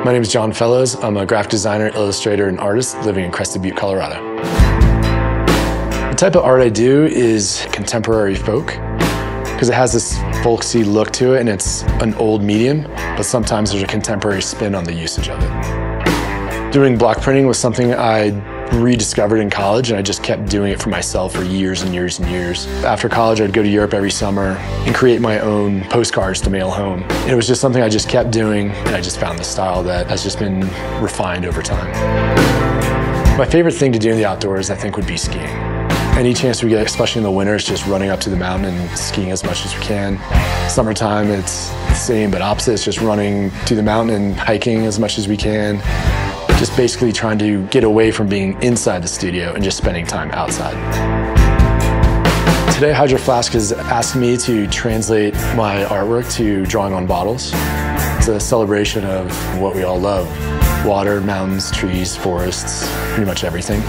My name is John Fellows. I'm a graphic designer, illustrator, and artist living in Crested Butte, Colorado. The type of art I do is contemporary folk, because it has this folksy look to it and it's an old medium, but sometimes there's a contemporary spin on the usage of it. Doing block printing was something I rediscovered in college, and I just kept doing it for myself for years and years and years. After college, I'd go to Europe every summer and create my own postcards to mail home. It was just something I just kept doing, and I just found the style that has just been refined over time. My favorite thing to do in the outdoors, I think, would be skiing. Any chance we get, especially in the winter, is just running up to the mountain and skiing as much as we can. Summertime, it's the same but opposite. It's just running to the mountain and hiking as much as we can. Just basically trying to get away from being inside the studio and just spending time outside. Today, Hydro Flask has asked me to translate my artwork to drawing on bottles. It's a celebration of what we all love: water, mountains, trees, forests, pretty much everything.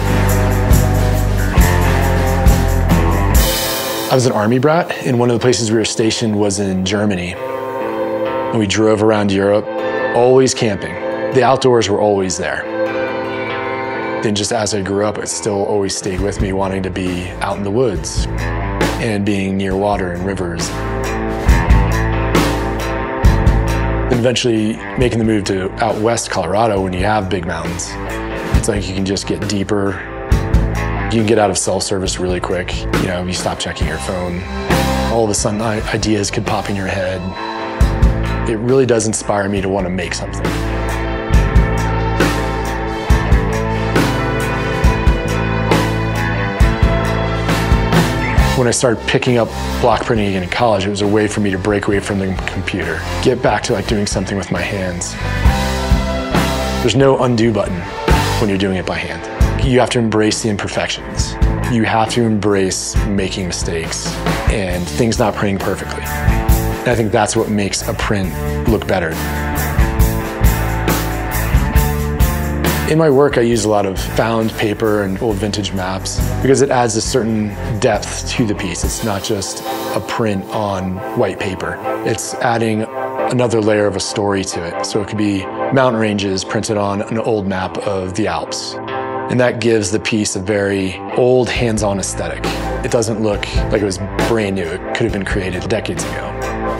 I was an Army brat, and one of the places we were stationed was in Germany. And we drove around Europe, always camping. The outdoors were always there. Then just as I grew up, it still always stayed with me, wanting to be out in the woods and being near water and rivers. Then eventually making the move to out west Colorado, when you have big mountains, it's like you can just get deeper. You can get out of cell service really quick. You know, you stop checking your phone. All of a sudden, ideas could pop in your head. It really does inspire me to want to make something. When I started picking up block printing again in college, it was a way for me to break away from the computer, get back to doing something with my hands. There's no undo button when you're doing it by hand. You have to embrace the imperfections. You have to embrace making mistakes and things not printing perfectly. And I think that's what makes a print look better. In my work, I use a lot of found paper and old vintage maps because it adds a certain depth to the piece. It's not just a print on white paper. It's adding another layer of a story to it. So it could be mountain ranges printed on an old map of the Alps. And that gives the piece a very old, hands-on aesthetic. It doesn't look like it was brand new. It could have been created decades ago.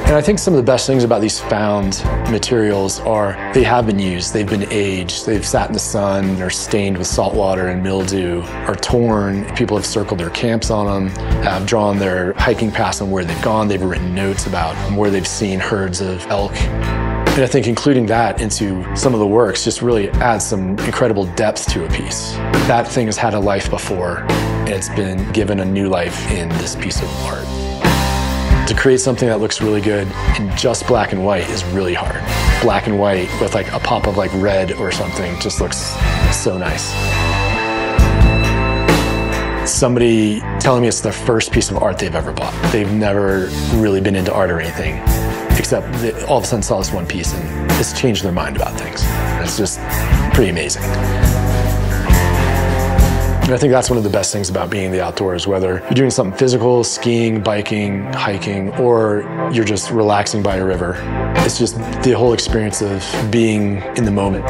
And I think some of the best things about these found materials are they have been used, they've been aged, they've sat in the sun, they're stained with salt water and mildew, are torn. People have circled their camps on them, have drawn their hiking paths on where they've gone, they've written notes about where they've seen herds of elk. And I think including that into some of the works just really adds some incredible depth to a piece. That thing has had a life before, and it's been given a new life in this piece of art. To create something that looks really good in just black and white is really hard. Black and white with a pop of red or something just looks so nice. Somebody telling me it's their first piece of art they've ever bought. They've never really been into art or anything, except they all of a sudden saw this one piece and it's changed their mind about things. It's just pretty amazing. And I think that's one of the best things about being in the outdoors, whether you're doing something physical, skiing, biking, hiking, or you're just relaxing by a river. It's just the whole experience of being in the moment.